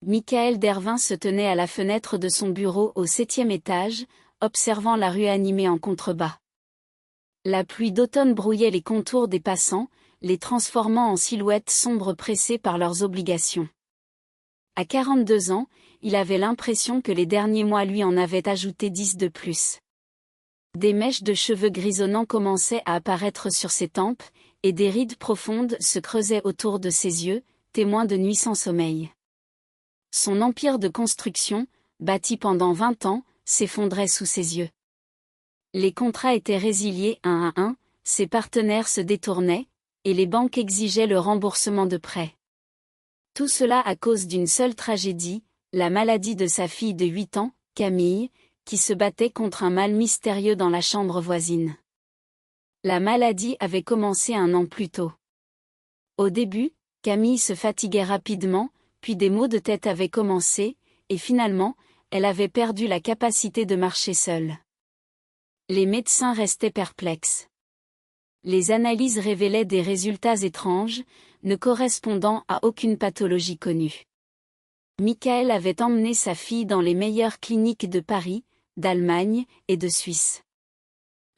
Michael Dervin se tenait à la fenêtre de son bureau au 7e étage, observant la rue animée en contrebas. La pluie d'automne brouillait les contours des passants, les transformant en silhouettes sombres pressées par leurs obligations. À 42 ans, il avait l'impression que les derniers mois lui en avaient ajouté 10 de plus. Des mèches de cheveux grisonnants commençaient à apparaître sur ses tempes, et des rides profondes se creusaient autour de ses yeux, témoins de nuits sans sommeil. Son empire de construction, bâti pendant 20 ans, s'effondrait sous ses yeux. Les contrats étaient résiliés un à un, ses partenaires se détournaient, et les banques exigeaient le remboursement de prêts. Tout cela à cause d'une seule tragédie, la maladie de sa fille de 8 ans, Camille, qui se battait contre un mal mystérieux dans la chambre voisine. La maladie avait commencé 1 an plus tôt. Au début, Camille se fatiguait rapidement, puis des maux de tête avaient commencé, et finalement, elle avait perdu la capacité de marcher seule. Les médecins restaient perplexes. Les analyses révélaient des résultats étranges, ne correspondant à aucune pathologie connue. Michael avait emmené sa fille dans les meilleures cliniques de Paris, d'Allemagne et de Suisse.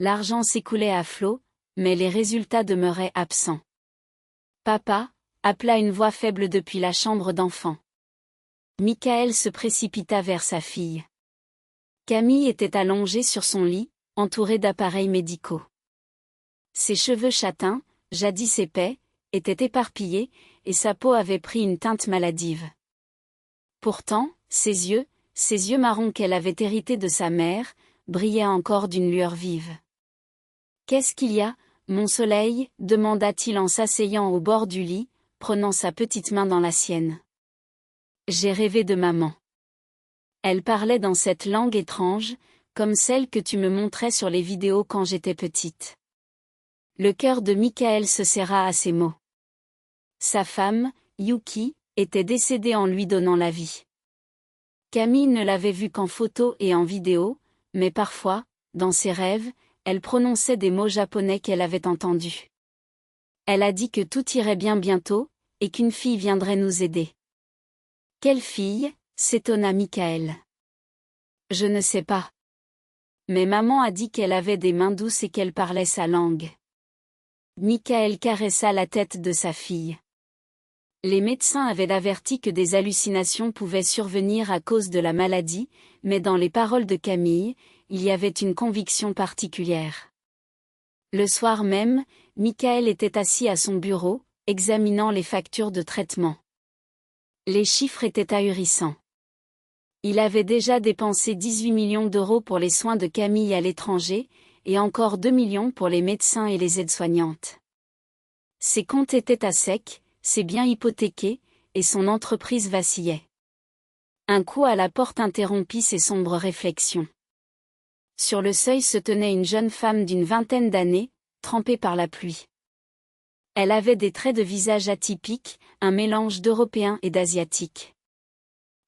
L'argent s'écoulait à flots, mais les résultats demeuraient absents. « Papa » appela une voix faible depuis la chambre d'enfant. Michael se précipita vers sa fille. Camille était allongée sur son lit, entourée d'appareils médicaux. Ses cheveux châtains, jadis épais, étaient éparpillés, et sa peau avait pris une teinte maladive. Pourtant, ses yeux marrons qu'elle avait hérités de sa mère, brillaient encore d'une lueur vive. « Qu'est-ce qu'il y a, mon soleil » demanda-t-il en s'asseyant au bord du lit, prenant sa petite main dans la sienne. « J'ai rêvé de maman. » Elle parlait dans cette langue étrange, comme celle que tu me montrais sur les vidéos quand j'étais petite. Le cœur de Michael se serra à ces mots. Sa femme, Yuki, était décédée en lui donnant la vie. Camille ne l'avait vue qu'en photo et en vidéo, mais parfois, dans ses rêves, elle prononçait des mots japonais qu'elle avait entendus. Elle a dit que tout irait bien bientôt, et qu'une fille viendrait nous aider. Quelle fille ? S'étonna Michael. Je ne sais pas. Mais maman a dit qu'elle avait des mains douces et qu'elle parlait sa langue. Michael caressa la tête de sa fille. Les médecins avaient averti que des hallucinations pouvaient survenir à cause de la maladie, mais dans les paroles de Camille, il y avait une conviction particulière. Le soir même, Michael était assis à son bureau, examinant les factures de traitement. Les chiffres étaient ahurissants. Il avait déjà dépensé 18 millions d'euros pour les soins de Camille à l'étranger, et encore 2 millions pour les médecins et les aides-soignantes. Ses comptes étaient à sec, ses biens hypothéqués, et son entreprise vacillait. Un coup à la porte interrompit ses sombres réflexions. Sur le seuil se tenait une jeune femme d'une 20aine d'années, trempée par la pluie. Elle avait des traits de visage atypiques, un mélange d'européen et d'asiatique.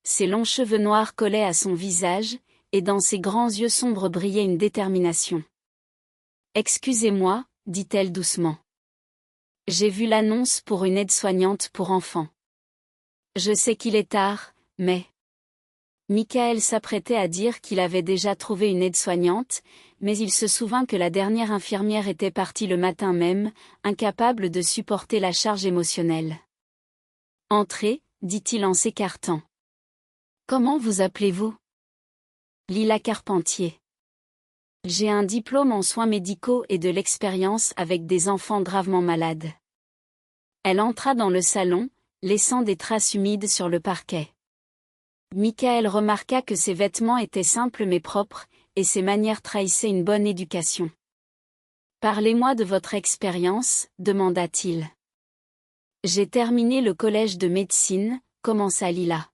Ses longs cheveux noirs collaient à son visage, et dans ses grands yeux sombres brillait une détermination. « Excusez-moi, dit-elle doucement. J'ai vu l'annonce pour une aide-soignante pour enfants. Je sais qu'il est tard, mais... » Michael s'apprêtait à dire qu'il avait déjà trouvé une aide-soignante, mais il se souvint que la dernière infirmière était partie le matin même, incapable de supporter la charge émotionnelle. « Entrez, dit-il en s'écartant. Comment vous appelez-vous ? Lila Carpentier. J'ai un diplôme en soins médicaux et de l'expérience avec des enfants gravement malades. Elle entra dans le salon, laissant des traces humides sur le parquet. Michael remarqua que ses vêtements étaient simples mais propres, et ses manières trahissaient une bonne éducation. « Parlez-moi de votre expérience » demanda-t-il. « J'ai terminé le collège de médecine » commença Lila.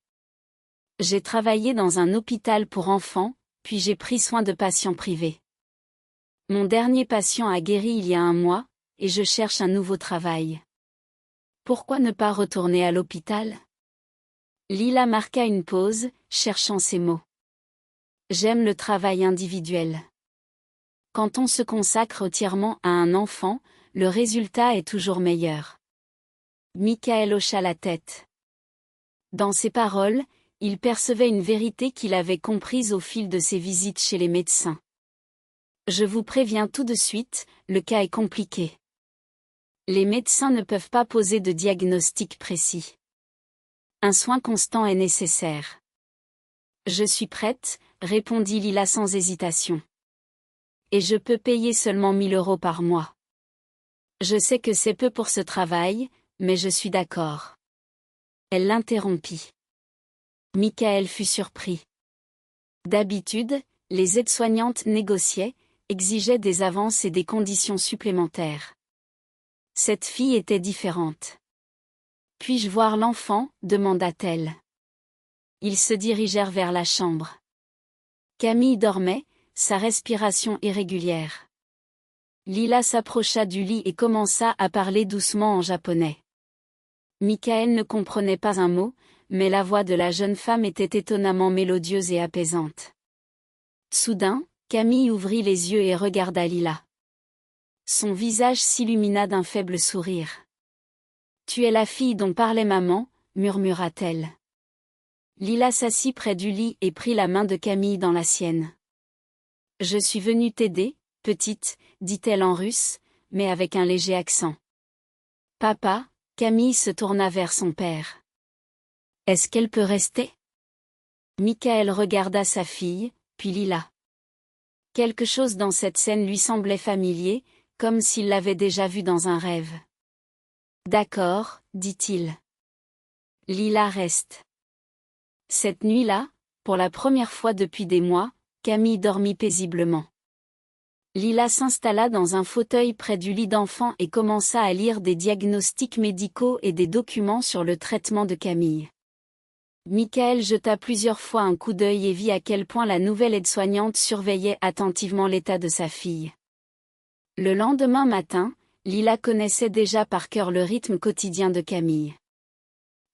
« J'ai travaillé dans un hôpital pour enfants, puis j'ai pris soin de patients privés. Mon dernier patient a guéri il y a 1 mois, et je cherche un nouveau travail. Pourquoi ne pas retourner à l'hôpital ?» Lila marqua une pause, cherchant ses mots. « J'aime le travail individuel. Quand on se consacre entièrement à un enfant, le résultat est toujours meilleur. » Michael hocha la tête. Dans ses paroles, il percevait une vérité qu'il avait comprise au fil de ses visites chez les médecins. Je vous préviens tout de suite, le cas est compliqué. Les médecins ne peuvent pas poser de diagnostic précis. Un soin constant est nécessaire. Je suis prête, répondit Lila sans hésitation. Et je peux payer seulement 1 000 € par mois. Je sais que c'est peu pour ce travail, mais je suis d'accord. Elle l'interrompit. Michael fut surpris. D'habitude, les aides-soignantes négociaient, exigeaient des avances et des conditions supplémentaires. Cette fille était différente. « Puis-je voir l'enfant » demanda-t-elle. Ils se dirigèrent vers la chambre. Camille dormait, sa respiration irrégulière. Lila s'approcha du lit et commença à parler doucement en japonais. Michael ne comprenait pas un mot, mais la voix de la jeune femme était étonnamment mélodieuse et apaisante. Soudain, Camille ouvrit les yeux et regarda Lila. Son visage s'illumina d'un faible sourire. « Tu es la fille dont parlait maman » murmura-t-elle. Lila s'assit près du lit et prit la main de Camille dans la sienne. « Je suis venue t'aider, petite » dit-elle en russe, mais avec un léger accent. « Papa » Camille se tourna vers son père. « Est-ce qu'elle peut rester ?» Michael regarda sa fille, puis Lila. Quelque chose dans cette scène lui semblait familier, comme s'il l'avait déjà vue dans un rêve. « D'accord, » dit-il. « Lila reste. » Cette nuit-là, pour la première fois depuis des mois, Camille dormit paisiblement. Lila s'installa dans un fauteuil près du lit d'enfant et commença à lire des diagnostics médicaux et des documents sur le traitement de Camille. Michael jeta plusieurs fois un coup d'œil et vit à quel point la nouvelle aide-soignante surveillait attentivement l'état de sa fille. Le lendemain matin, Lila connaissait déjà par cœur le rythme quotidien de Camille.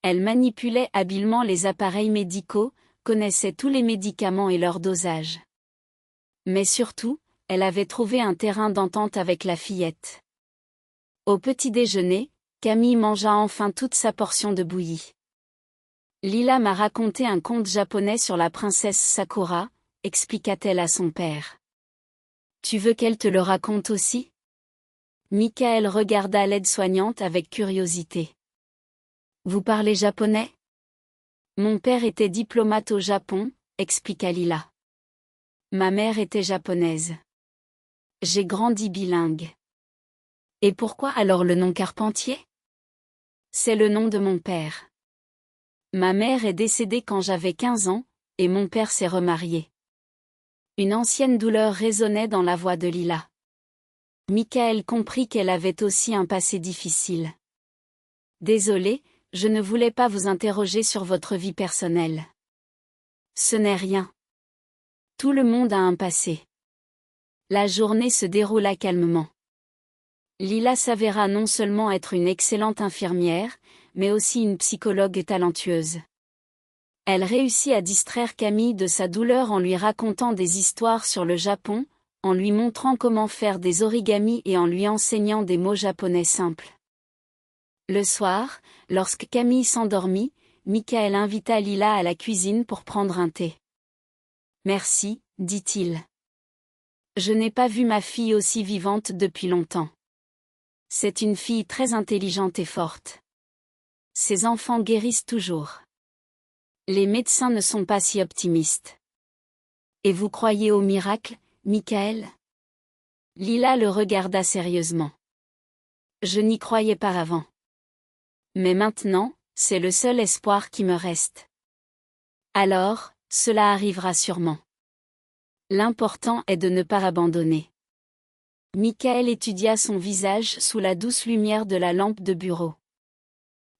Elle manipulait habilement les appareils médicaux, connaissait tous les médicaments et leur dosage. Mais surtout, elle avait trouvé un terrain d'entente avec la fillette. Au petit déjeuner, Camille mangea enfin toute sa portion de bouillie. Lila m'a raconté un conte japonais sur la princesse Sakura, expliqua-t-elle à son père. Tu veux qu'elle te le raconte aussi ? Michael regarda l'aide-soignante avec curiosité. Vous parlez japonais ? Mon père était diplomate au Japon, expliqua Lila. Ma mère était japonaise. J'ai grandi bilingue. Et pourquoi alors le nom Carpentier ? C'est le nom de mon père. Ma mère est décédée quand j'avais 15 ans, et mon père s'est remarié. Une ancienne douleur résonnait dans la voix de Lila. Michael comprit qu'elle avait aussi un passé difficile. Désolé, je ne voulais pas vous interroger sur votre vie personnelle. Ce n'est rien. Tout le monde a un passé. La journée se déroula calmement. Lila s'avéra non seulement être une excellente infirmière, mais aussi une psychologue talentueuse. Elle réussit à distraire Camille de sa douleur en lui racontant des histoires sur le Japon, en lui montrant comment faire des origamis et en lui enseignant des mots japonais simples. Le soir, lorsque Camille s'endormit, Michael invita Lila à la cuisine pour prendre un thé. « Merci, » dit-il. « Je n'ai pas vu ma fille aussi vivante depuis longtemps. C'est une fille très intelligente et forte. Ses enfants guérissent toujours. Les médecins ne sont pas si optimistes. Et vous croyez au miracle, Michael ? » Lila le regarda sérieusement. « Je n'y croyais pas avant. Mais maintenant, c'est le seul espoir qui me reste. Alors, cela arrivera sûrement. L'important est de ne pas abandonner. » Michael étudia son visage sous la douce lumière de la lampe de bureau.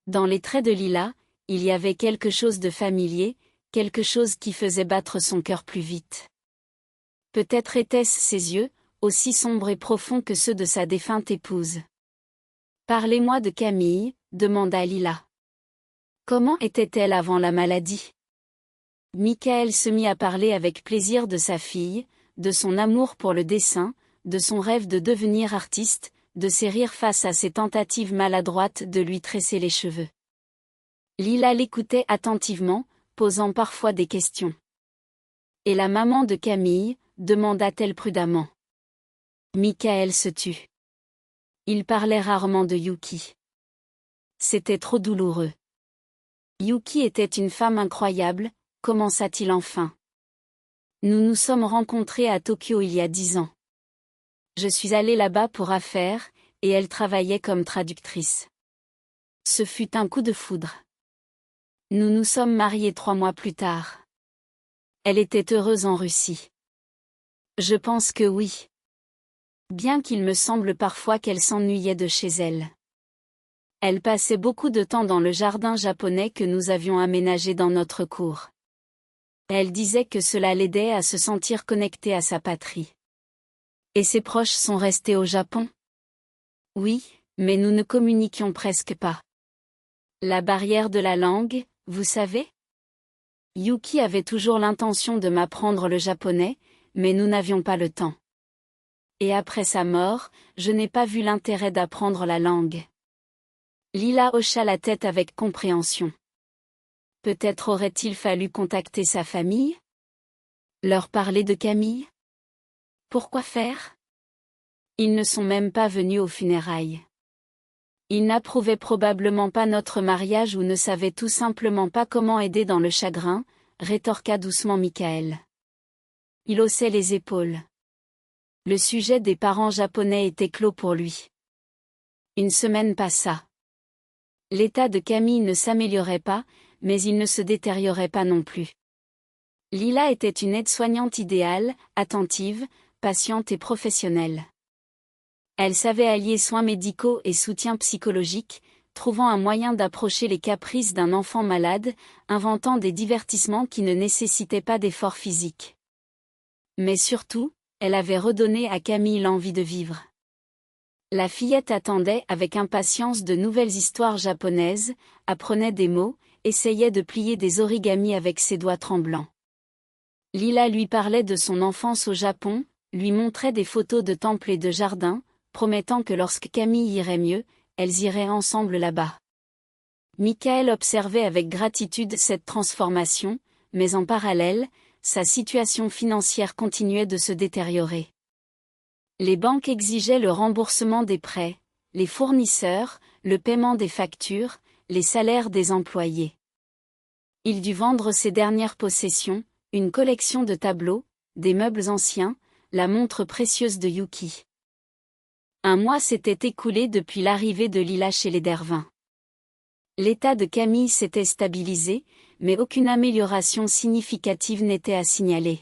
Dans les traits de Lila, il y avait quelque chose de familier, quelque chose qui faisait battre son cœur plus vite. Peut-être étaient-ce ses yeux, aussi sombres et profonds que ceux de sa défunte épouse. « Parlez-moi de Camille » demanda Lila. « Comment était-elle avant la maladie ?» Michael se mit à parler avec plaisir de sa fille, de son amour pour le dessin, de son rêve de devenir artiste, de ses rires face à ses tentatives maladroites de lui tresser les cheveux. Lila l'écoutait attentivement, posant parfois des questions. Et la maman de Camille, demanda-t-elle prudemment. Michael se tut. Il parlait rarement de Yuki. C'était trop douloureux. Yuki était une femme incroyable, commença-t-il enfin. Nous nous sommes rencontrés à Tokyo il y a 10 ans. Je suis allé là-bas pour affaires, et elle travaillait comme traductrice. Ce fut un coup de foudre. Nous nous sommes mariés 3 mois plus tard. Elle était heureuse en Russie. Je pense que oui. Bien qu'il me semble parfois qu'elle s'ennuyait de chez elle. Elle passait beaucoup de temps dans le jardin japonais que nous avions aménagé dans notre cour. Elle disait que cela l'aidait à se sentir connectée à sa patrie. Et ses proches sont restés au Japon? Oui, mais nous ne communiquions presque pas. La barrière de la langue, vous savez? Yuki avait toujours l'intention de m'apprendre le japonais, mais nous n'avions pas le temps. Et après sa mort, je n'ai pas vu l'intérêt d'apprendre la langue. Lila hocha la tête avec compréhension. Peut-être aurait-il fallu contacter sa famille? Leur parler de Camille? Pourquoi faire? Ils ne sont même pas venus aux funérailles. Ils n'approuvaient probablement pas notre mariage ou ne savaient tout simplement pas comment aider dans le chagrin, rétorqua doucement Michael. Il haussait les épaules. Le sujet des parents japonais était clos pour lui. Une semaine passa. L'état de Camille ne s'améliorait pas, mais il ne se détériorait pas non plus. Lila était une aide-soignante idéale, attentive, patiente et professionnelle. Elle savait allier soins médicaux et soutien psychologique, trouvant un moyen d'approcher les caprices d'un enfant malade, inventant des divertissements qui ne nécessitaient pas d'efforts physiques. Mais surtout, elle avait redonné à Camille l'envie de vivre. La fillette attendait avec impatience de nouvelles histoires japonaises, apprenait des mots, essayait de plier des origamis avec ses doigts tremblants. Lila lui parlait de son enfance au Japon, lui montrait des photos de temples et de jardins, promettant que lorsque Camille irait mieux, elles iraient ensemble là-bas. Michael observait avec gratitude cette transformation, mais en parallèle, sa situation financière continuait de se détériorer. Les banques exigeaient le remboursement des prêts, les fournisseurs, le paiement des factures, les salaires des employés. Il dut vendre ses dernières possessions, une collection de tableaux, des meubles anciens, la montre précieuse de Yuki. Un mois s'était écoulé depuis l'arrivée de Lila chez les Dervin. L'état de Camille s'était stabilisé, mais aucune amélioration significative n'était à signaler.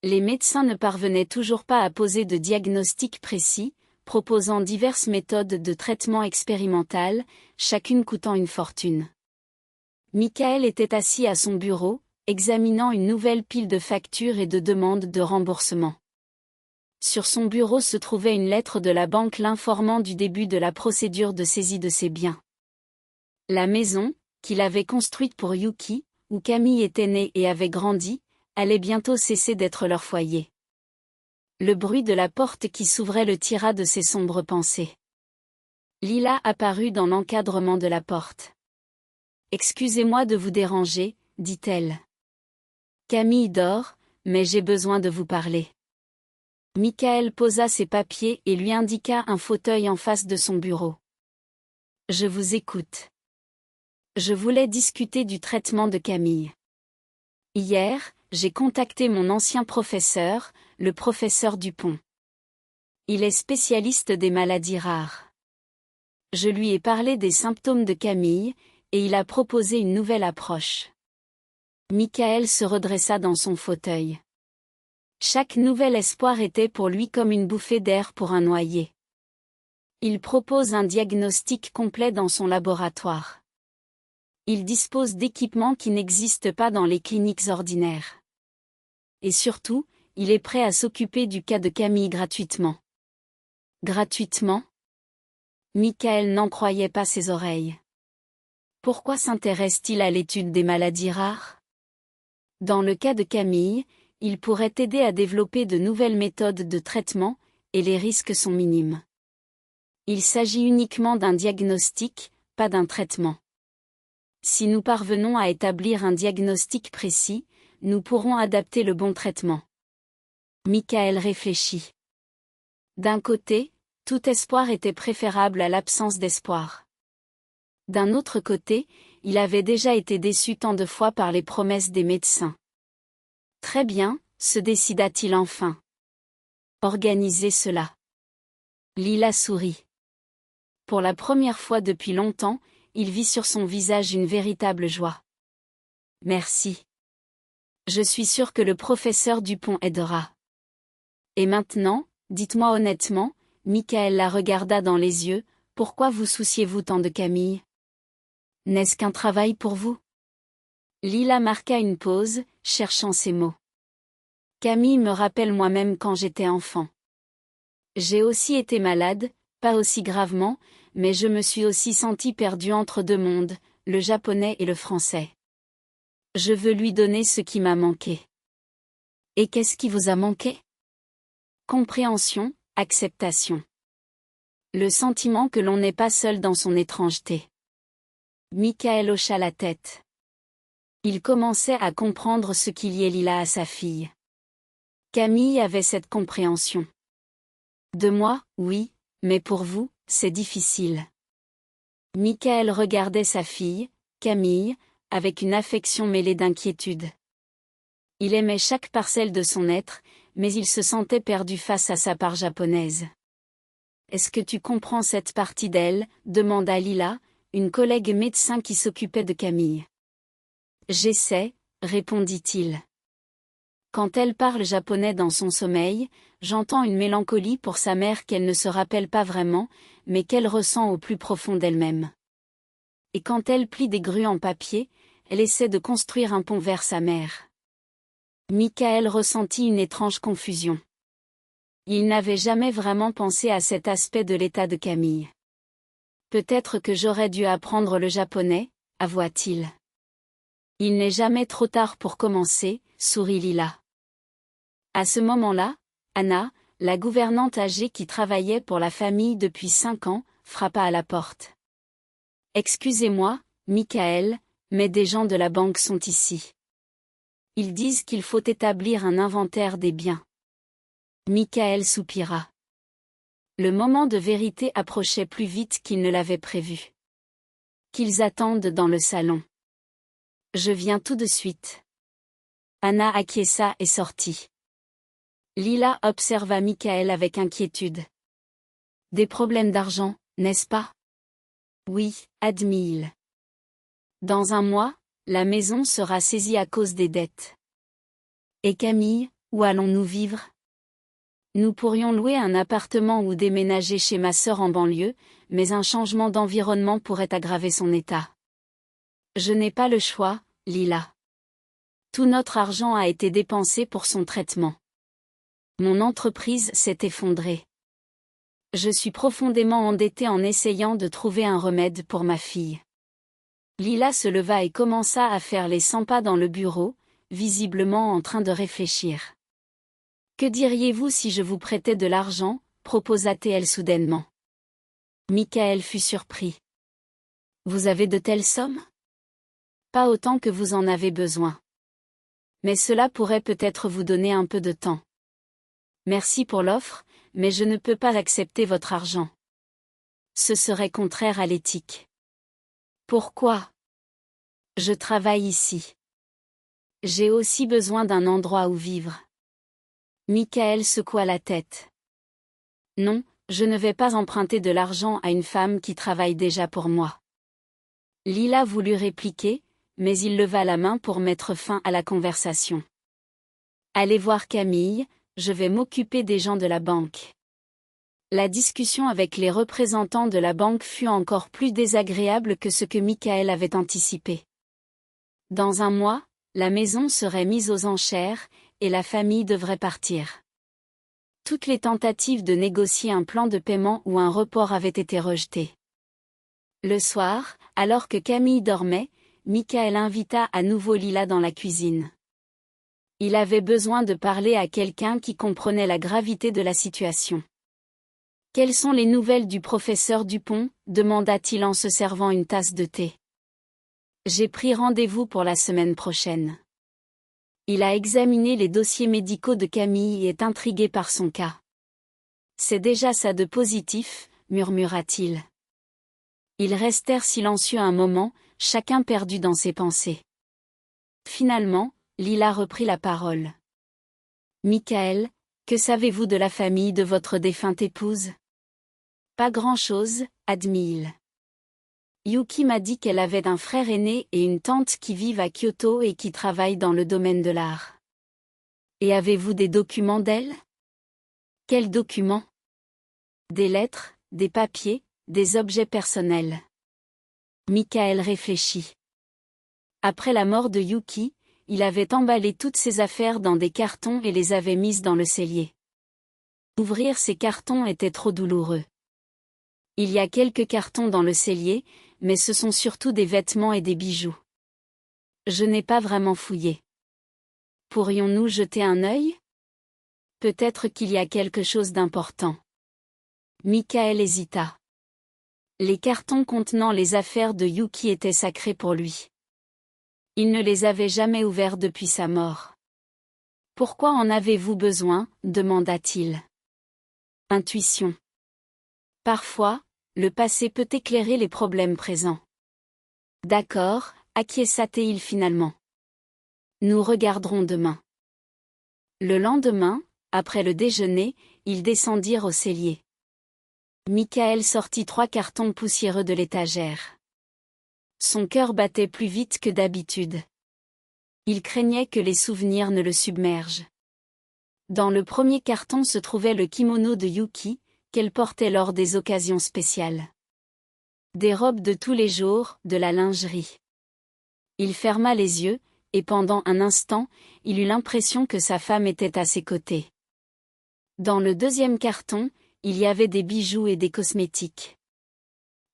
Les médecins ne parvenaient toujours pas à poser de diagnostic précis, proposant diverses méthodes de traitement expérimentales, chacune coûtant une fortune. Michael était assis à son bureau, examinant une nouvelle pile de factures et de demandes de remboursement. Sur son bureau se trouvait une lettre de la banque l'informant du début de la procédure de saisie de ses biens. La maison, qu'il avait construite pour Yuki, où Camille était née et avait grandi, allait bientôt cesser d'être leur foyer. Le bruit de la porte qui s'ouvrait le tira de ses sombres pensées. Lila apparut dans l'encadrement de la porte. « Excusez-moi de vous déranger, dit-elle. Camille dort, mais j'ai besoin de vous parler. » Michael posa ses papiers et lui indiqua un fauteuil en face de son bureau. « Je vous écoute. Je voulais discuter du traitement de Camille. Hier, j'ai contacté mon ancien professeur, le professeur Dupont. Il est spécialiste des maladies rares. Je lui ai parlé des symptômes de Camille, et il a proposé une nouvelle approche. » Michael se redressa dans son fauteuil. Chaque nouvel espoir était pour lui comme une bouffée d'air pour un noyé. Il propose un diagnostic complet dans son laboratoire. Il dispose d'équipements qui n'existent pas dans les cliniques ordinaires. Et surtout, il est prêt à s'occuper du cas de Camille gratuitement. Gratuitement? Michael n'en croyait pas ses oreilles. Pourquoi s'intéresse-t-il à l'étude des maladies rares? Dans le cas de Camille, il pourrait aider à développer de nouvelles méthodes de traitement, et les risques sont minimes. Il s'agit uniquement d'un diagnostic, pas d'un traitement. Si nous parvenons à établir un diagnostic précis, nous pourrons adapter le bon traitement. Michael réfléchit. D'un côté, tout espoir était préférable à l'absence d'espoir. D'un autre côté, il avait déjà été déçu tant de fois par les promesses des médecins. Très bien, se décida-t-il enfin. Organisez cela. Lila sourit. Pour la première fois depuis longtemps, il vit sur son visage une véritable joie. Merci. Je suis sûr que le professeur Dupont aidera. Et maintenant, dites-moi honnêtement, Michael la regarda dans les yeux, pourquoi vous souciez-vous tant de Camille? N'est-ce qu'un travail pour vous? Lila marqua une pause, cherchant ses mots. Camille me rappelle moi-même quand j'étais enfant. J'ai aussi été malade, pas aussi gravement, mais je me suis aussi sentie perdue entre deux mondes, le japonais et le français. Je veux lui donner ce qui m'a manqué. Et qu'est-ce qui vous a manqué? Compréhension, acceptation. Le sentiment que l'on n'est pas seul dans son étrangeté. Michael hocha la tête. Il commençait à comprendre ce qui liait Lila à sa fille. Camille avait cette compréhension. De moi, oui, mais pour vous, c'est difficile. Michael regardait sa fille, Camille, avec une affection mêlée d'inquiétude. Il aimait chaque parcelle de son être, mais il se sentait perdu face à sa part japonaise. Est-ce que tu comprends cette partie d'elle? Demanda Lila, une collègue médecin qui s'occupait de Camille. J'essaie, répondit-il. Quand elle parle japonais dans son sommeil, j'entends une mélancolie pour sa mère qu'elle ne se rappelle pas vraiment, mais qu'elle ressent au plus profond d'elle-même. Et quand elle plie des grues en papier, elle essaie de construire un pont vers sa mère. Michael ressentit une étrange confusion. Il n'avait jamais vraiment pensé à cet aspect de l'état de Camille. Peut-être que j'aurais dû apprendre le japonais, avoua-t-il. Il n'est jamais trop tard pour commencer, sourit Lila. À ce moment-là, Anna, la gouvernante âgée qui travaillait pour la famille depuis 5 ans, frappa à la porte. Excusez-moi, Michael, mais des gens de la banque sont ici. Ils disent qu'il faut établir un inventaire des biens. Michael soupira. Le moment de vérité approchait plus vite qu'il ne l'avait prévu. Qu'ils attendent dans le salon. Je viens tout de suite. Anna acquiesça et sortit. Lila observa Michael avec inquiétude. Des problèmes d'argent, n'est-ce pas? Oui, admit-il. Dans 1 mois, la maison sera saisie à cause des dettes. Et Camille, où allons-nous vivre? Nous pourrions louer un appartement ou déménager chez ma sœur en banlieue, mais un changement d'environnement pourrait aggraver son état. Je n'ai pas le choix, Lila. Tout notre argent a été dépensé pour son traitement. Mon entreprise s'est effondrée. Je suis profondément endettée en essayant de trouver un remède pour ma fille. Lila se leva et commença à faire les 100 pas dans le bureau, visiblement en train de réfléchir. Que diriez-vous si je vous prêtais de l'argent, proposa-t-elle soudainement. Michael fut surpris. Vous avez de telles sommes? Pas autant que vous en avez besoin. Mais cela pourrait peut-être vous donner un peu de temps. Merci pour l'offre, mais je ne peux pas accepter votre argent. Ce serait contraire à l'éthique. Pourquoi? Je travaille ici. J'ai aussi besoin d'un endroit où vivre. Michael secoua la tête. Non, je ne vais pas emprunter de l'argent à une femme qui travaille déjà pour moi. Lila voulut répliquer, mais il leva la main pour mettre fin à la conversation. Allez voir Camille, je vais m'occuper des gens de la banque. La discussion avec les représentants de la banque fut encore plus désagréable que ce que Michael avait anticipé. Dans 1 mois, la maison serait mise aux enchères, et la famille devrait partir. Toutes les tentatives de négocier un plan de paiement ou un report avaient été rejetées. Le soir, alors que Camille dormait, Michael invita à nouveau Lila dans la cuisine. Il avait besoin de parler à quelqu'un qui comprenait la gravité de la situation. « Quelles sont les nouvelles du professeur Dupont ?» demanda-t-il en se servant une tasse de thé. J'ai pris rendez-vous pour la semaine prochaine. Il a examiné les dossiers médicaux de Camille et est intrigué par son cas. C'est déjà ça de positif, murmura-t-il. Ils restèrent silencieux un moment, chacun perdu dans ses pensées. Finalement, Lila reprit la parole. Michael, que savez-vous de la famille de votre défunte épouse? Pas grand-chose, admit-il. Yuki m'a dit qu'elle avait un frère aîné et une tante qui vivent à Kyoto et qui travaillent dans le domaine de l'art. Et avez-vous des documents d'elle? Quels documents? Des lettres, des papiers, des objets personnels. Michael réfléchit. Après la mort de Yuki, il avait emballé toutes ses affaires dans des cartons et les avait mises dans le cellier. Ouvrir ces cartons était trop douloureux. Il y a quelques cartons dans le cellier, mais ce sont surtout des vêtements et des bijoux. Je n'ai pas vraiment fouillé. Pourrions-nous jeter un œil? Peut-être qu'il y a quelque chose d'important. Michael hésita. Les cartons contenant les affaires de Yuki étaient sacrés pour lui. Il ne les avait jamais ouverts depuis sa mort. Pourquoi en avez-vous besoin? Demanda-t-il. Intuition. Parfois, le passé peut éclairer les problèmes présents. D'accord, acquiesça-t-il finalement. Nous regarderons demain. Le lendemain, après le déjeuner, ils descendirent au cellier. Michael sortit 3 cartons poussiéreux de l'étagère. Son cœur battait plus vite que d'habitude. Il craignait que les souvenirs ne le submergent. Dans le premier carton se trouvait le kimono de Yuki, qu'elle portait lors des occasions spéciales. Des robes de tous les jours, de la lingerie. Il ferma les yeux, et pendant un instant, il eut l'impression que sa femme était à ses côtés. Dans le deuxième carton, il y avait des bijoux et des cosmétiques.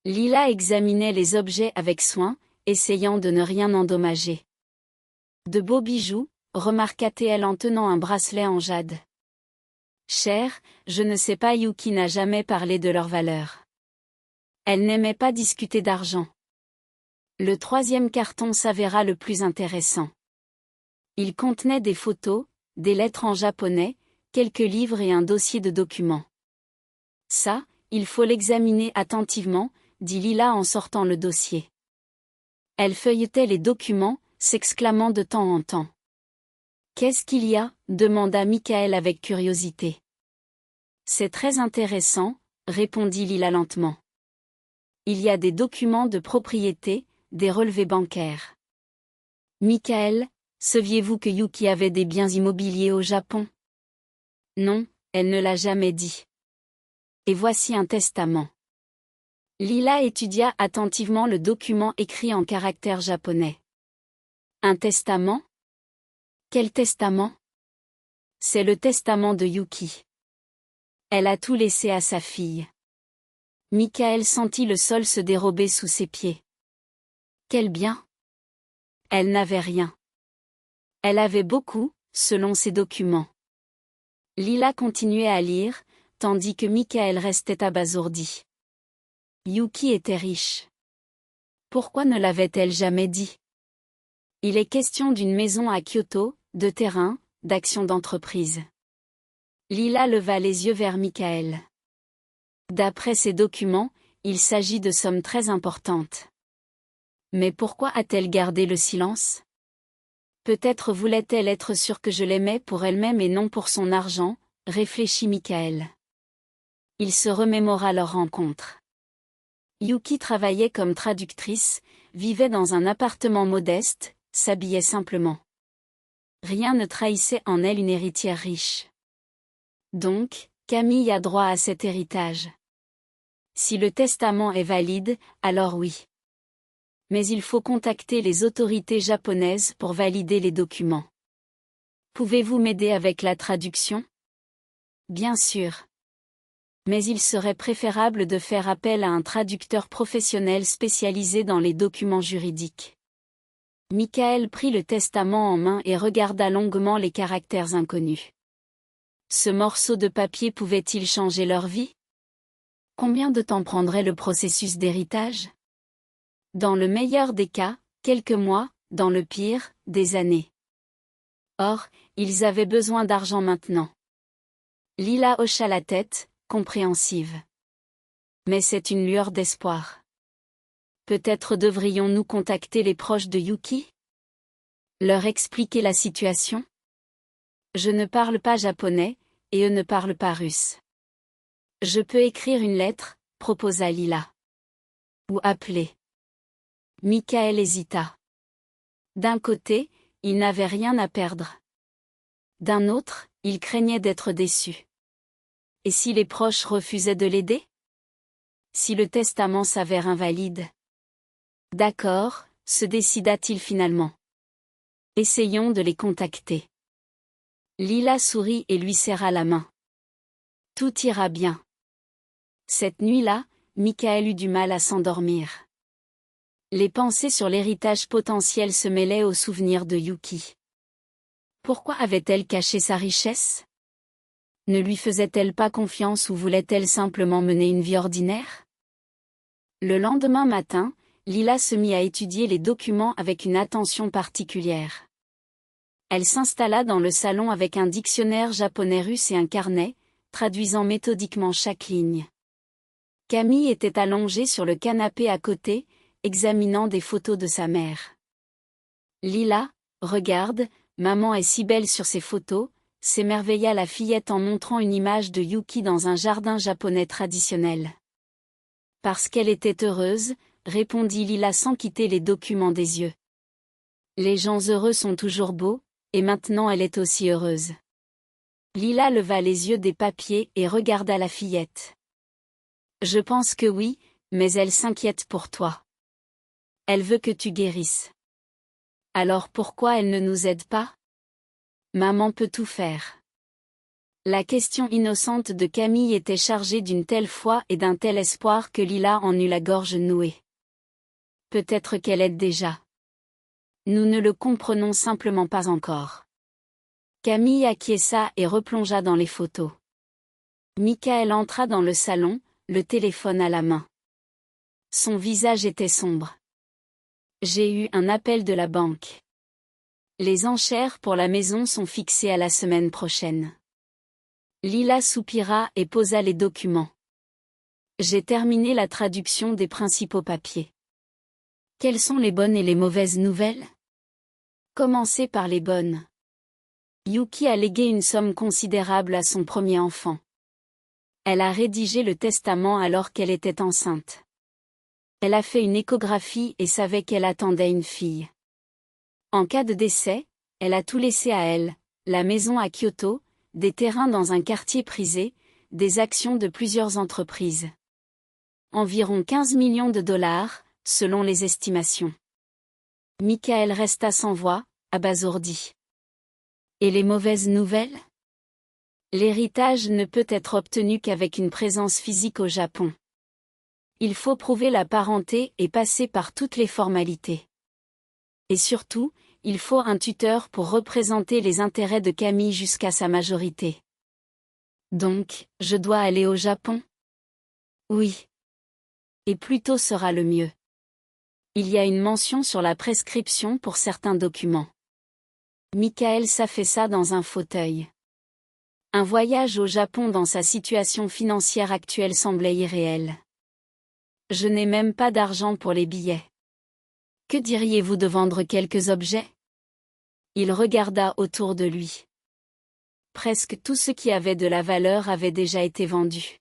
Lila examinait les objets avec soin, essayant de ne rien endommager. De beaux bijoux, remarqua-t-elle en tenant un bracelet en jade. Cher, je ne sais pas, Yuki n'a jamais parlé de leur valeur. Elle n'aimait pas discuter d'argent. Le troisième carton s'avéra le plus intéressant. Il contenait des photos, des lettres en japonais, quelques livres et un dossier de documents. Ça, il faut l'examiner attentivement, dit Lila en sortant le dossier. Elle feuilletait les documents, s'exclamant de temps en temps. Qu'est-ce qu'il y a? Demanda Michael avec curiosité. C'est très intéressant, répondit Lila lentement. Il y a des documents de propriété, des relevés bancaires. Michael, saviez-vous que Yuki avait des biens immobiliers au Japon? Non, elle ne l'a jamais dit. Et voici un testament. Lila étudia attentivement le document écrit en caractères japonais. Un testament? Quel testament? C'est le testament de Yuki. Elle a tout laissé à sa fille. Michael sentit le sol se dérober sous ses pieds. Quel bien! Elle n'avait rien. Elle avait beaucoup, selon ses documents. Lila continuait à lire, tandis que Michael restait abasourdi. Yuki était riche. Pourquoi ne l'avait-elle jamais dit? Il est question d'une maison à Kyoto, de terrain, d'actions d'entreprise. Lila leva les yeux vers Michael. D'après ces documents, il s'agit de sommes très importantes. Mais pourquoi a-t-elle gardé le silence? Peut-être voulait-elle être sûre que je l'aimais pour elle-même et non pour son argent, réfléchit Michael. Il se remémora leur rencontre. Yuki travaillait comme traductrice, vivait dans un appartement modeste, s'habillait simplement. Rien ne trahissait en elle une héritière riche. Donc, Camille a droit à cet héritage. Si le testament est valide, alors oui. Mais il faut contacter les autorités japonaises pour valider les documents. Pouvez-vous m'aider avec la traduction? Bien sûr. Mais il serait préférable de faire appel à un traducteur professionnel spécialisé dans les documents juridiques. Michael prit le testament en main et regarda longuement les caractères inconnus. Ce morceau de papier pouvait-il changer leur vie? Combien de temps prendrait le processus d'héritage? Dans le meilleur des cas, Quelques mois, dans le pire, des années. Or, ils avaient besoin d'argent maintenant. Lila hocha la tête, compréhensive. Mais c'est une lueur d'espoir. Peut-être devrions-nous contacter les proches de Yuki? Leur expliquer la situation? Je ne parle pas japonais, et eux ne parlent pas russe. Je peux écrire une lettre, proposa Lila. Ou appeler. Michael hésita. D'un côté, il n'avait rien à perdre. D'un autre, il craignait d'être déçu. Et si les proches refusaient de l'aider? Si le testament s'avère invalide? D'accord, se décida-t-il finalement. Essayons de les contacter. Lila sourit et lui serra la main. Tout ira bien. Cette nuit-là, Michael eut du mal à s'endormir. Les pensées sur l'héritage potentiel se mêlaient aux souvenirs de Yuki. Pourquoi avait-elle caché sa richesse? Ne lui faisait-elle pas confiance ou voulait-elle simplement mener une vie ordinaire? Le lendemain matin, Lila se mit à étudier les documents avec une attention particulière. Elle s'installa dans le salon avec un dictionnaire japonais-russe et un carnet, traduisant méthodiquement chaque ligne. Camille était allongée sur le canapé à côté, examinant des photos de sa mère. Lila, regarde, maman est si belle sur ces photos, s'émerveilla la fillette en montrant une image de Yuki dans un jardin japonais traditionnel. Parce qu'elle était heureuse, répondit Lila sans quitter les documents des yeux. Les gens heureux sont toujours beaux, et maintenant elle est aussi heureuse. Lila leva les yeux des papiers et regarda la fillette. Je pense que oui, mais elle s'inquiète pour toi. Elle veut que tu guérisses. Alors pourquoi elle ne nous aide pas? Maman peut tout faire. La question innocente de Camille était chargée d'une telle foi et d'un tel espoir que Lila en eut la gorge nouée. Peut-être qu'elle aide déjà. Nous ne le comprenons simplement pas encore. Camille acquiesça et replongea dans les photos. Michael entra dans le salon, le téléphone à la main. Son visage était sombre. J'ai eu un appel de la banque. Les enchères pour la maison sont fixées à la semaine prochaine. Lila soupira et posa les documents. J'ai terminé la traduction des principaux papiers. Quelles sont les bonnes et les mauvaises nouvelles? Commencez par les bonnes. Yuki a légué une somme considérable à son premier enfant. Elle a rédigé le testament alors qu'elle était enceinte. Elle a fait une échographie et savait qu'elle attendait une fille. En cas de décès, elle a tout laissé à elle, la maison à Kyoto, des terrains dans un quartier prisé, des actions de plusieurs entreprises. Environ 15 millions de dollars, selon les estimations. Michael resta sans voix, abasourdi. Et les mauvaises nouvelles? L'héritage ne peut être obtenu qu'avec une présence physique au Japon. Il faut prouver la parenté et passer par toutes les formalités. Et surtout, il faut un tuteur pour représenter les intérêts de Camille jusqu'à sa majorité. Donc, je dois aller au Japon? Oui. Et plus tôt sera le mieux. Il y a une mention sur la prescription pour certains documents. Michael s'affaissa dans un fauteuil. Un voyage au Japon dans sa situation financière actuelle semblait irréel. Je n'ai même pas d'argent pour les billets. Que diriez-vous de vendre quelques objets? Il regarda autour de lui. Presque tout ce qui avait de la valeur avait déjà été vendu.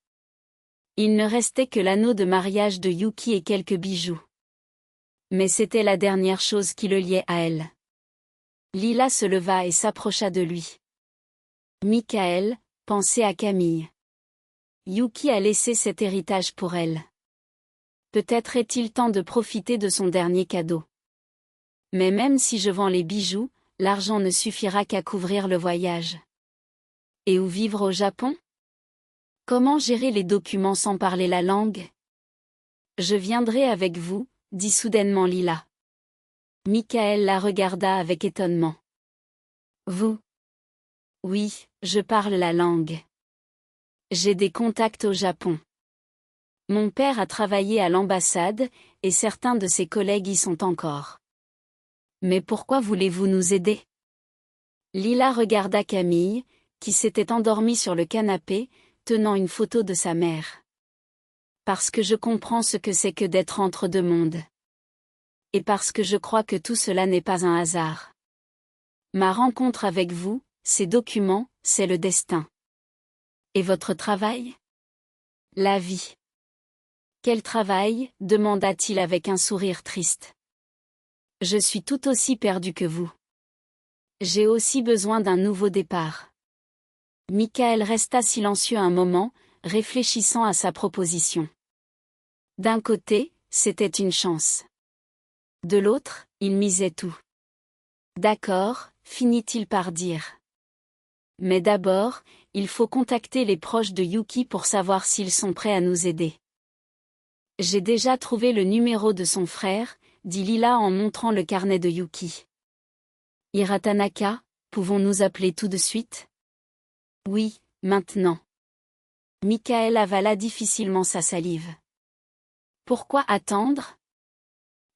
Il ne restait que l'anneau de mariage de Yuki et quelques bijoux. Mais c'était la dernière chose qui le liait à elle. Lila se leva et s'approcha de lui. Michael, pensez à Camille. Yuki a laissé cet héritage pour elle. Peut-être est-il temps de profiter de son dernier cadeau. Mais même si je vends les bijoux, l'argent ne suffira qu'à couvrir le voyage. Et où vivre au Japon? Comment gérer les documents sans parler la langue? Je viendrai avec vous, dit soudainement Lila. Michael la regarda avec étonnement. Vous? Oui, je parle la langue. J'ai des contacts au Japon. Mon père a travaillé à l'ambassade, et certains de ses collègues y sont encore. Mais pourquoi voulez-vous nous aider? Lila regarda Camille, qui s'était endormie sur le canapé, tenant une photo de sa mère. Parce que je comprends ce que c'est que d'être entre deux mondes. Et parce que je crois que tout cela n'est pas un hasard. Ma rencontre avec vous, ces documents, c'est le destin. Et votre travail? La vie. Quel travail? Demanda-t-il avec un sourire triste. Je suis tout aussi perdu que vous. J'ai aussi besoin d'un nouveau départ. Michael resta silencieux un moment, réfléchissant à sa proposition. D'un côté, c'était une chance. De l'autre, il misait tout. D'accord, finit-il par dire. Mais d'abord, il faut contacter les proches de Yuki pour savoir s'ils sont prêts à nous aider. J'ai déjà trouvé le numéro de son frère, dit Lila en montrant le carnet de Yuki. Hiratanaka, pouvons-nous appeler tout de suite? Oui, maintenant. Michael avala difficilement sa salive. Pourquoi attendre?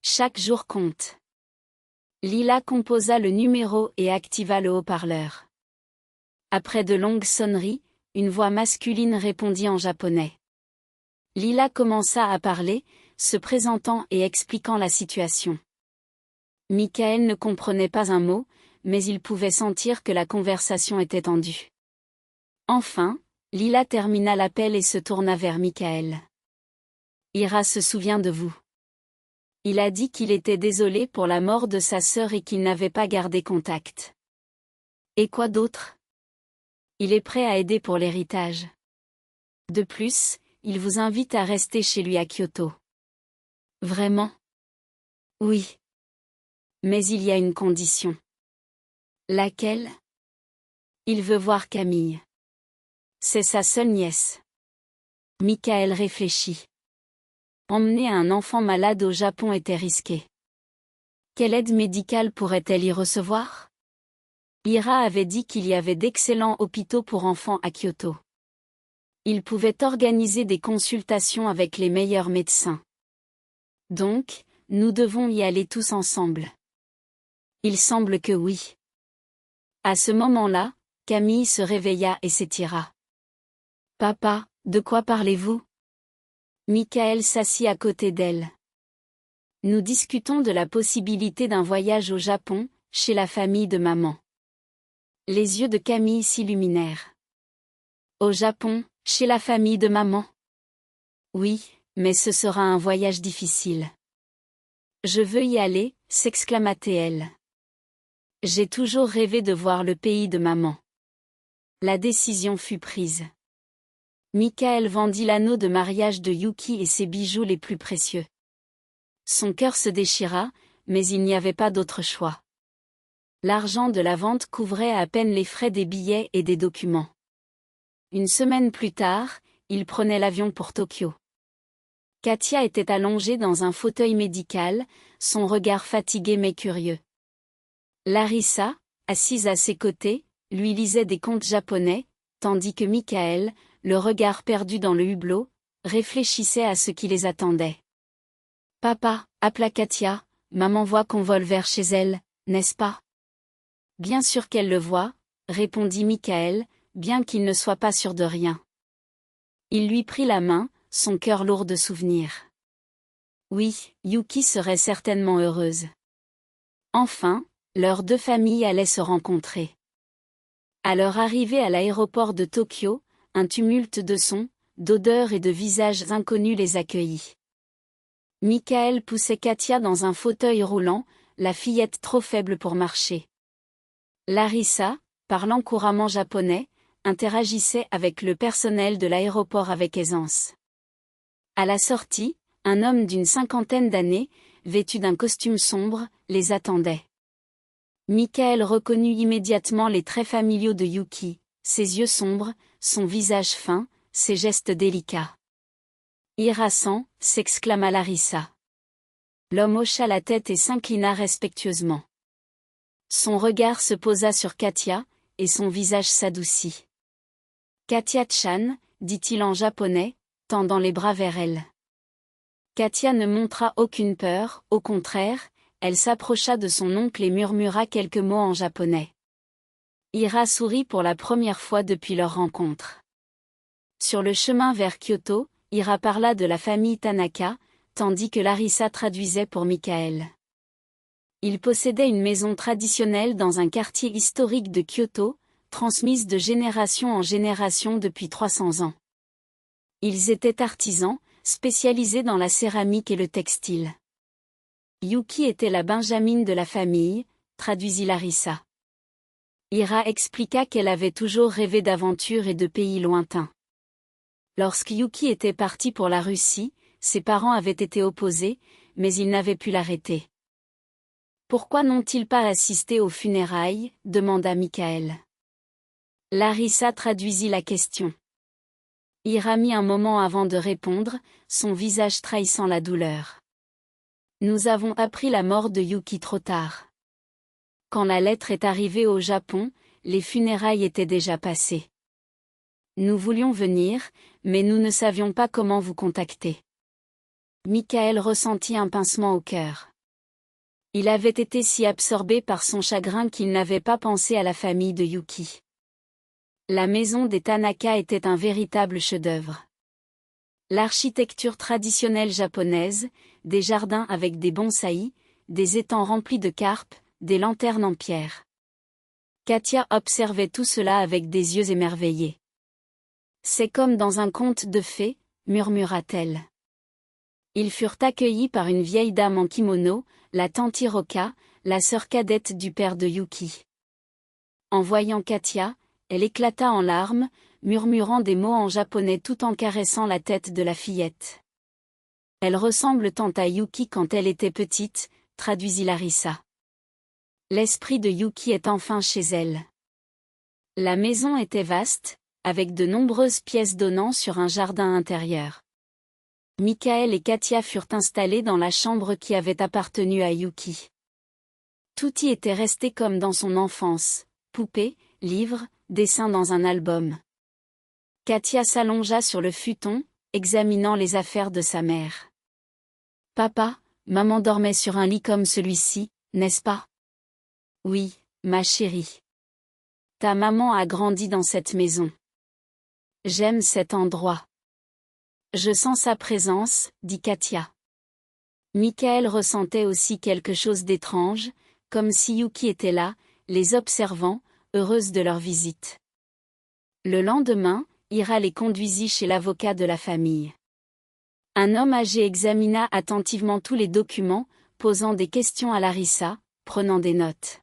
Chaque jour compte. Lila composa le numéro et activa le haut-parleur. Après de longues sonneries, une voix masculine répondit en japonais. Lila commença à parler, se présentant et expliquant la situation. Michael ne comprenait pas un mot, mais il pouvait sentir que la conversation était tendue. Enfin, Lila termina l'appel et se tourna vers Michael. Ira se souvient de vous. Il a dit qu'il était désolé pour la mort de sa sœur et qu'il n'avait pas gardé contact. Et quoi d'autre? Il est prêt à aider pour l'héritage. De plus, il vous invite à rester chez lui à Kyoto. Vraiment? Oui. Mais il y a une condition. Laquelle? Il veut voir Camille. C'est sa seule nièce. Michael réfléchit. Emmener un enfant malade au Japon était risqué. Quelle aide médicale pourrait-elle y recevoir? Ira avait dit qu'il y avait d'excellents hôpitaux pour enfants à Kyoto. Il pouvait organiser des consultations avec les meilleurs médecins. Donc, nous devons y aller tous ensemble. Il semble que oui. À ce moment-là, Camille se réveilla et s'étira. Papa, de quoi parlez-vous? Michael s'assit à côté d'elle. Nous discutons de la possibilité d'un voyage au Japon, chez la famille de maman. Les yeux de Camille s'illuminèrent. Au Japon, chez la famille de maman? Oui, mais ce sera un voyage difficile. Je veux y aller, s'exclama-t-elle. J'ai toujours rêvé de voir le pays de maman. La décision fut prise. Michael vendit l'anneau de mariage de Yuki et ses bijoux les plus précieux. Son cœur se déchira, mais il n'y avait pas d'autre choix. L'argent de la vente couvrait à peine les frais des billets et des documents. Une semaine plus tard, il prenait l'avion pour Tokyo. Katia était allongée dans un fauteuil médical, son regard fatigué mais curieux. Larissa, assise à ses côtés, lui lisait des contes japonais, tandis que Michael, le regard perdu dans le hublot, réfléchissait à ce qui les attendait. Papa, appela Katia, maman voit qu'on vole vers chez elle, n'est-ce pas? Bien sûr qu'elle le voit, répondit Michael, bien qu'il ne soit pas sûr de rien. Il lui prit la main, son cœur lourd de souvenirs. Oui, Yuki serait certainement heureuse. Enfin, leurs deux familles allaient se rencontrer. À leur arrivée à l'aéroport de Tokyo, un tumulte de sons, d'odeurs et de visages inconnus les accueillit. Michael poussait Katia dans un fauteuil roulant, la fillette trop faible pour marcher. Larissa, parlant couramment japonais, interagissait avec le personnel de l'aéroport avec aisance. À la sortie, un homme d'une cinquantaine d'années, vêtu d'un costume sombre, les attendait. Michael reconnut immédiatement les traits familiaux de Yuki, ses yeux sombres, son visage fin, ses gestes délicats. Ira-san, s'exclama Larissa. L'homme hocha la tête et s'inclina respectueusement. Son regard se posa sur Katia, et son visage s'adoucit. Katia-chan, dit-il en japonais, tendant les bras vers elle. Katia ne montra aucune peur, au contraire, elle s'approcha de son oncle et murmura quelques mots en japonais. Ira sourit pour la première fois depuis leur rencontre. Sur le chemin vers Kyoto, Ira parla de la famille Tanaka, tandis que Larissa traduisait pour Michael. Ils possédaient une maison traditionnelle dans un quartier historique de Kyoto, transmise de génération en génération depuis 300 ans. Ils étaient artisans, spécialisés dans la céramique et le textile. Yuki était la benjamine de la famille, traduisit Larissa. Ira expliqua qu'elle avait toujours rêvé d'aventures et de pays lointains. Lorsque Yuki était parti pour la Russie, ses parents avaient été opposés, mais ils n'avaient pu l'arrêter. Pourquoi n'ont-ils pas assisté aux funérailles ? Demanda Michael. Larissa traduisit la question. Ira mit un moment avant de répondre, son visage trahissant la douleur. Nous avons appris la mort de Yuki trop tard. Quand la lettre est arrivée au Japon, les funérailles étaient déjà passées. Nous voulions venir, mais nous ne savions pas comment vous contacter. Michael ressentit un pincement au cœur. Il avait été si absorbé par son chagrin qu'il n'avait pas pensé à la famille de Yuki. La maison des Tanaka était un véritable chef-d'œuvre. L'architecture traditionnelle japonaise, des jardins avec des bonsaïs, des étangs remplis de carpes, des lanternes en pierre. Katia observait tout cela avec des yeux émerveillés. C'est comme dans un conte de fées, murmura-t-elle. Ils furent accueillis par une vieille dame en kimono, la tante Hiroka, la sœur cadette du père de Yuki. En voyant Katia, elle éclata en larmes, murmurant des mots en japonais tout en caressant la tête de la fillette. Elle ressemble tant à Yuki quand elle était petite, traduisit Larissa. L'esprit de Yuki est enfin chez elle. La maison était vaste, avec de nombreuses pièces donnant sur un jardin intérieur. Michael et Katia furent installés dans la chambre qui avait appartenu à Yuki. Tout y était resté comme dans son enfance, poupées, livres, dessins dans un album. Katia s'allongea sur le futon, examinant les affaires de sa mère. « Papa, maman dormait sur un lit comme celui-ci, n'est-ce pas ? » « Oui, ma chérie. Ta maman a grandi dans cette maison. J'aime cet endroit. Je sens sa présence, dit Katia. Michael ressentait aussi quelque chose d'étrange, comme si Yuki était là, les observant, heureuse de leur visite. Le lendemain, Ira les conduisit chez l'avocat de la famille. Un homme âgé examina attentivement tous les documents, posant des questions à Larissa, prenant des notes.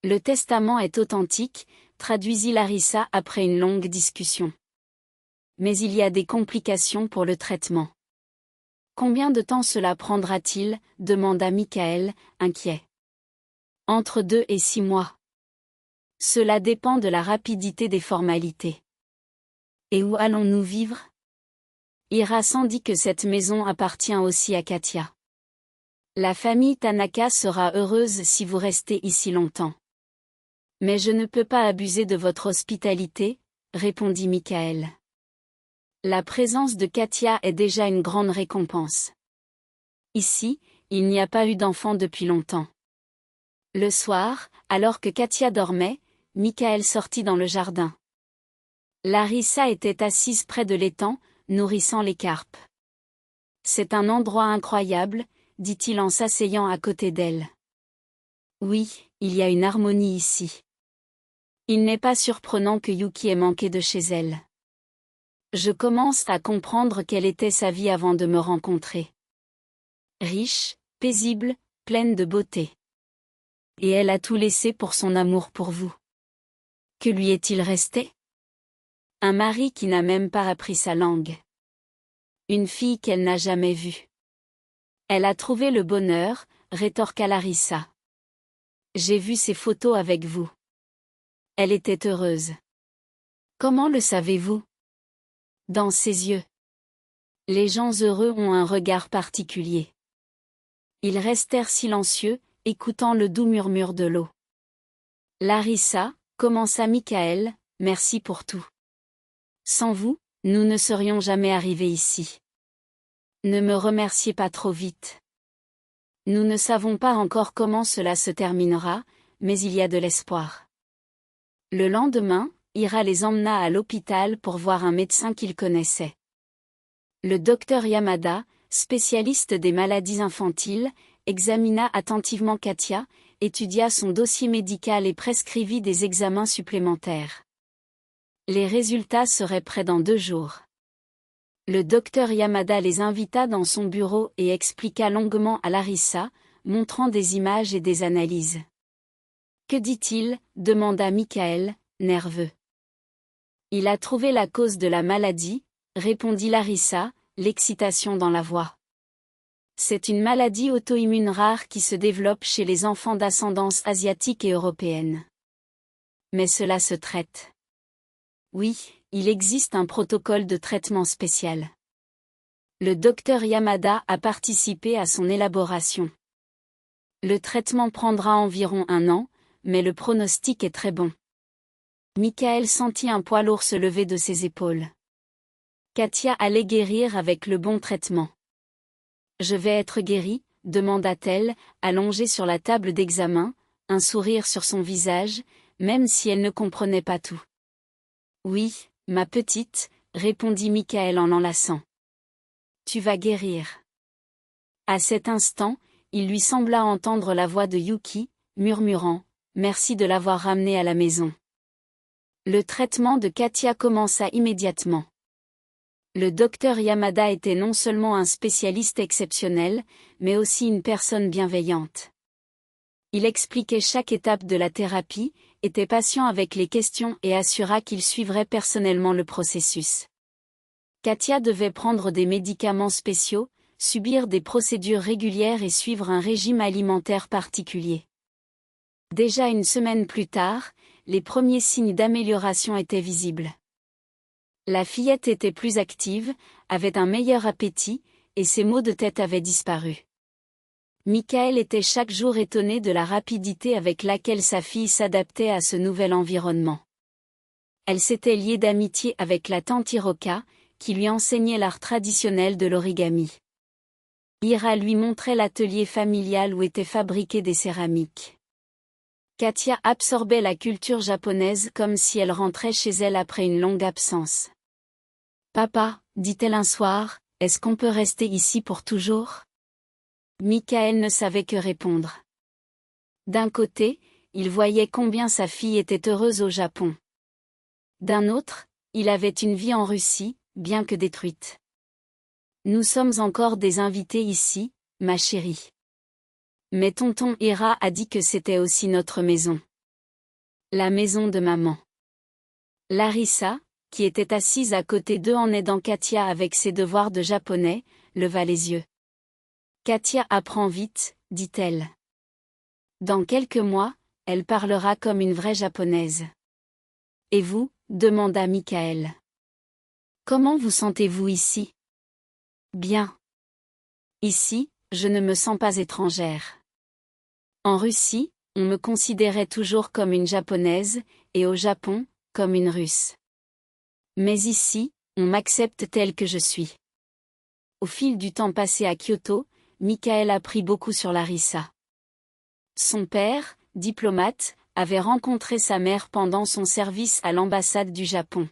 Le testament est authentique, traduisit Larissa après une longue discussion. Mais il y a des complications pour le traitement. Combien de temps cela prendra-t-il ? Demanda Michael, inquiet. Entre 2 et 6 mois. Cela dépend de la rapidité des formalités. Et où allons-nous vivre ? Ira dit que cette maison appartient aussi à Katia. La famille Tanaka sera heureuse si vous restez ici longtemps. Mais je ne peux pas abuser de votre hospitalité, répondit Michael. La présence de Katia est déjà une grande récompense. Ici, il n'y a pas eu d'enfant depuis longtemps. Le soir, alors que Katia dormait, Michael sortit dans le jardin. Larissa était assise près de l'étang, nourrissant les carpes. C'est un endroit incroyable, dit-il en s'asseyant à côté d'elle. Oui, il y a une harmonie ici. Il n'est pas surprenant que Yuki ait manqué de chez elle. Je commence à comprendre quelle était sa vie avant de me rencontrer. Riche, paisible, pleine de beauté. Et elle a tout laissé pour son amour pour vous. Que lui est-il resté ? Un mari qui n'a même pas appris sa langue. Une fille qu'elle n'a jamais vue. Elle a trouvé le bonheur, rétorqua Larissa. J'ai vu ses photos avec vous. Elle était heureuse. Comment le savez-vous ? Dans ses yeux. Les gens heureux ont un regard particulier. Ils restèrent silencieux, écoutant le doux murmure de l'eau. Larissa, commença Michael, merci pour tout. Sans vous, nous ne serions jamais arrivés ici. Ne me remerciez pas trop vite. Nous ne savons pas encore comment cela se terminera, mais il y a de l'espoir. Le lendemain, Ira les emmena à l'hôpital pour voir un médecin qu'il connaissait. Le docteur Yamada, spécialiste des maladies infantiles, examina attentivement Katia, étudia son dossier médical et prescrivit des examens supplémentaires. Les résultats seraient prêts dans 2 jours. Le docteur Yamada les invita dans son bureau et expliqua longuement à Larissa, montrant des images et des analyses. « Que dit-il » demanda Michael, nerveux. « Il a trouvé la cause de la maladie », répondit Larissa, l'excitation dans la voix. « C'est une maladie auto-immune rare qui se développe chez les enfants d'ascendance asiatique et européenne. Mais cela se traite. Oui, il existe un protocole de traitement spécial. Le docteur Yamada a participé à son élaboration. Le traitement prendra environ 1 an, mais le pronostic est très bon. » Michael sentit un poids lourd se lever de ses épaules. Katia allait guérir avec le bon traitement. « Je vais être guérie ?» demanda-t-elle, allongée sur la table d'examen, un sourire sur son visage, même si elle ne comprenait pas tout. « Oui, ma petite, » répondit Michael en l'enlaçant. « Tu vas guérir. » À cet instant, il lui sembla entendre la voix de Yuki, murmurant « Merci de l'avoir ramené à la maison. » Le traitement de Katia commença immédiatement. Le docteur Yamada était non seulement un spécialiste exceptionnel, mais aussi une personne bienveillante. Il expliquait chaque étape de la thérapie, était patient avec les questions et assura qu'il suivrait personnellement le processus. Katia devait prendre des médicaments spéciaux, subir des procédures régulières et suivre un régime alimentaire particulier. Déjà 1 semaine plus tard, les premiers signes d'amélioration étaient visibles. La fillette était plus active, avait un meilleur appétit, et ses maux de tête avaient disparu. Michael était chaque jour étonné de la rapidité avec laquelle sa fille s'adaptait à ce nouvel environnement. Elle s'était liée d'amitié avec la tante Hiroka, qui lui enseignait l'art traditionnel de l'origami. Ira lui montrait l'atelier familial où étaient fabriquées des céramiques. Katia absorbait la culture japonaise comme si elle rentrait chez elle après une longue absence. « Papa, dit-elle un soir, est-ce qu'on peut rester ici pour toujours ?» Michael ne savait que répondre. D'un côté, il voyait combien sa fille était heureuse au Japon. D'un autre, il avait une vie en Russie, bien que détruite. « Nous sommes encore des invités ici, ma chérie. Mais tonton Ira a dit que c'était aussi notre maison. La maison de maman. » Larissa, qui était assise à côté d'eux en aidant Katia avec ses devoirs de japonais, leva les yeux. « Katia apprend vite, dit-elle. Dans quelques mois, elle parlera comme une vraie japonaise. »« Et vous ?» demanda Michael. « Comment vous sentez-vous ici ? » ?»« Bien. Ici, je ne me sens pas étrangère. En Russie, on me considérait toujours comme une japonaise, et au Japon, comme une russe. Mais ici, on m'accepte telle que je suis. » Au fil du temps passé à Kyoto, Michael apprit beaucoup sur Larissa. Son père, diplomate, avait rencontré sa mère pendant son service à l'ambassade du Japon.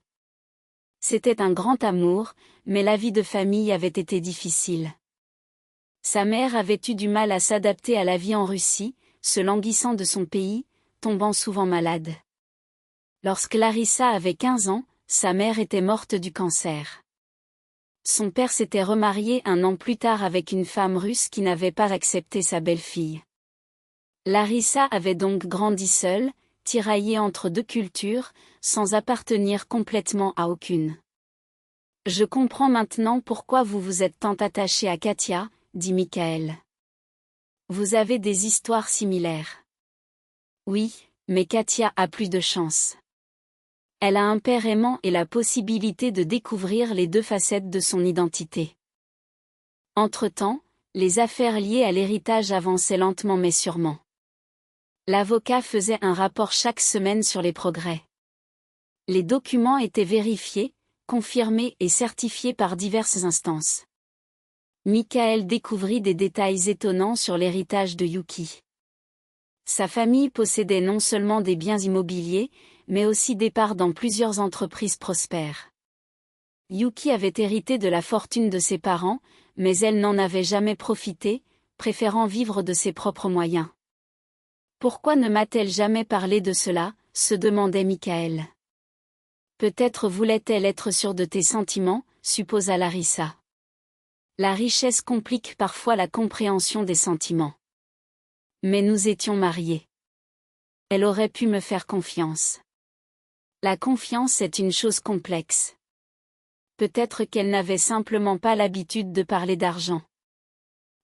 C'était un grand amour, mais la vie de famille avait été difficile. Sa mère avait eu du mal à s'adapter à la vie en Russie, se languissant de son pays, tombant souvent malade. Lorsque Larissa avait 15 ans, sa mère était morte du cancer. Son père s'était remarié 1 an plus tard avec une femme russe qui n'avait pas accepté sa belle-fille. Larissa avait donc grandi seule, tiraillée entre 2 cultures, sans appartenir complètement à aucune. « Je comprends maintenant pourquoi vous vous êtes tant attachée à Katia, » dit Michael. « Vous avez des histoires similaires. » « Oui, mais Katia a plus de chance. Elle a un père aimant et la possibilité de découvrir les 2 facettes de son identité. » Entre-temps, les affaires liées à l'héritage avançaient lentement mais sûrement. L'avocat faisait un rapport chaque semaine sur les progrès. Les documents étaient vérifiés, confirmés et certifiés par diverses instances. Michael découvrit des détails étonnants sur l'héritage de Yuki. Sa famille possédait non seulement des biens immobiliers, mais aussi des parts dans plusieurs entreprises prospères. Yuki avait hérité de la fortune de ses parents, mais elle n'en avait jamais profité, préférant vivre de ses propres moyens. Pourquoi ne m'a-t-elle jamais parlé de cela, se demandait Michael. Peut-être voulait-elle être sûre de tes sentiments, supposa Larissa. La richesse complique parfois la compréhension des sentiments. Mais nous étions mariés. Elle aurait pu me faire confiance. La confiance est une chose complexe. Peut-être qu'elle n'avait simplement pas l'habitude de parler d'argent.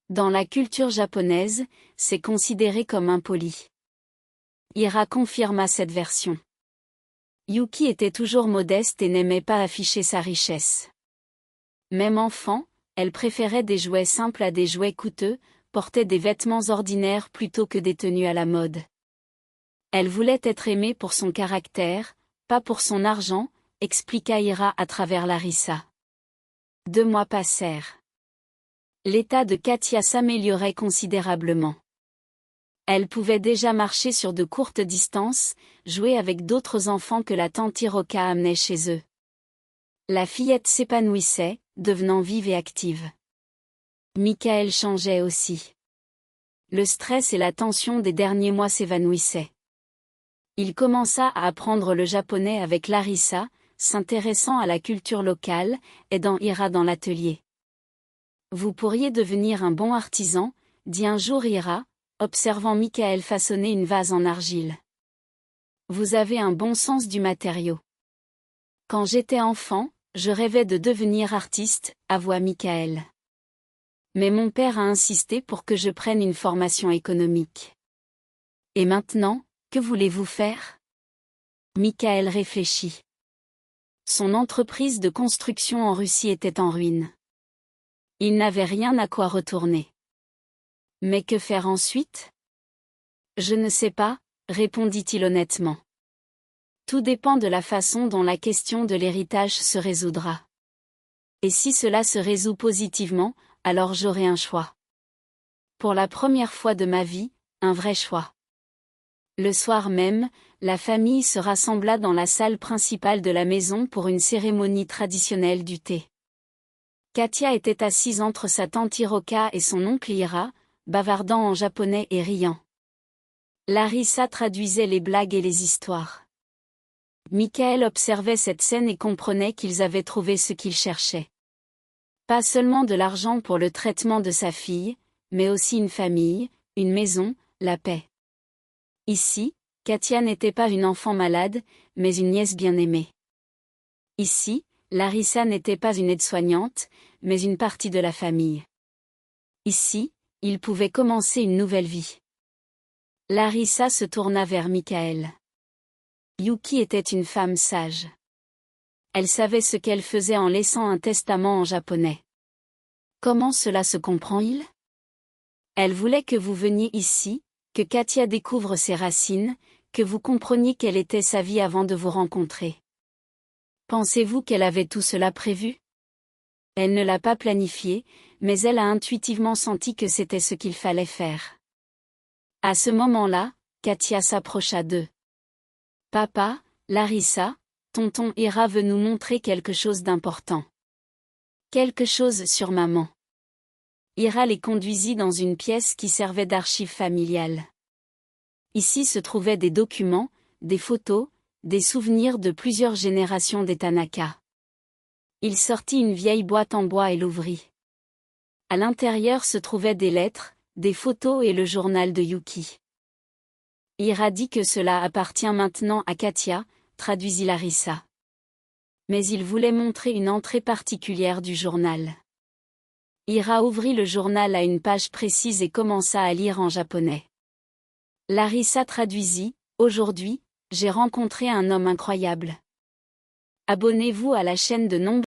Dans la culture japonaise, c'est considéré comme impoli. Hira confirma cette version. Yuki était toujours modeste et n'aimait pas afficher sa richesse. Même enfant, elle préférait des jouets simples à des jouets coûteux, portait des vêtements ordinaires plutôt que des tenues à la mode. Elle voulait être aimée pour son caractère, pas pour son argent, expliqua Hira à travers Larissa. 2 mois passèrent. L'état de Katia s'améliorait considérablement. Elle pouvait déjà marcher sur de courtes distances, jouer avec d'autres enfants que la tante Hiroka amenait chez eux. La fillette s'épanouissait, devenant vive et active. Michael changeait aussi. Le stress et la tension des derniers mois s'évanouissaient. Il commença à apprendre le japonais avec Larissa, s'intéressant à la culture locale, aidant Hira dans l'atelier. Vous pourriez devenir un bon artisan, dit un jour Hira, observant Michael façonner une vase en argile. Vous avez un bon sens du matériau. Quand j'étais enfant, je rêvais de devenir artiste, avoua Michael. Mais mon père a insisté pour que je prenne une formation économique. Et maintenant, que voulez-vous faire? Michael réfléchit. Son entreprise de construction en Russie était en ruine. Il n'avait rien à quoi retourner. Mais que faire ensuite? Je ne sais pas, répondit-il honnêtement. Tout dépend de la façon dont la question de l'héritage se résoudra. Et si cela se résout positivement, alors j'aurai un choix. Pour la première fois de ma vie, un vrai choix. Le soir même, la famille se rassembla dans la salle principale de la maison pour une cérémonie traditionnelle du thé. Katia était assise entre sa tante Hiroka et son oncle Hira, bavardant en japonais et riant. Larissa traduisait les blagues et les histoires. Michael observait cette scène et comprenait qu'ils avaient trouvé ce qu'ils cherchaient. Pas seulement de l'argent pour le traitement de sa fille, mais aussi une famille, une maison, la paix. Ici, Katia n'était pas une enfant malade, mais une nièce bien-aimée. Ici, Larissa n'était pas une aide-soignante, mais une partie de la famille. Ici, il pouvait commencer une nouvelle vie. Larissa se tourna vers Michael. Yuki était une femme sage. Elle savait ce qu'elle faisait en laissant un testament en japonais. Comment cela se comprend-il? Elle voulait que vous veniez ici, que Katia découvre ses racines, que vous compreniez quelle était sa vie avant de vous rencontrer. Pensez-vous qu'elle avait tout cela prévu? Elle ne l'a pas planifié, mais elle a intuitivement senti que c'était ce qu'il fallait faire. À ce moment-là, Katia s'approcha d'eux. Papa, Larissa, tonton Hira veut nous montrer quelque chose d'important. Quelque chose sur maman. Hira les conduisit dans une pièce qui servait d'archive familiale. Ici se trouvaient des documents, des photos, des souvenirs de plusieurs générations des Tanaka. Il sortit une vieille boîte en bois et l'ouvrit. À l'intérieur se trouvaient des lettres, des photos et le journal de Yuki. Hira dit que cela appartient maintenant à Katia, traduisit Larissa. Mais il voulait montrer une entrée particulière du journal. Hira ouvrit le journal à une page précise et commença à lire en japonais. Larissa traduisit, aujourd'hui, j'ai rencontré un homme incroyable. Abonnez-vous à la chaîne de nombreux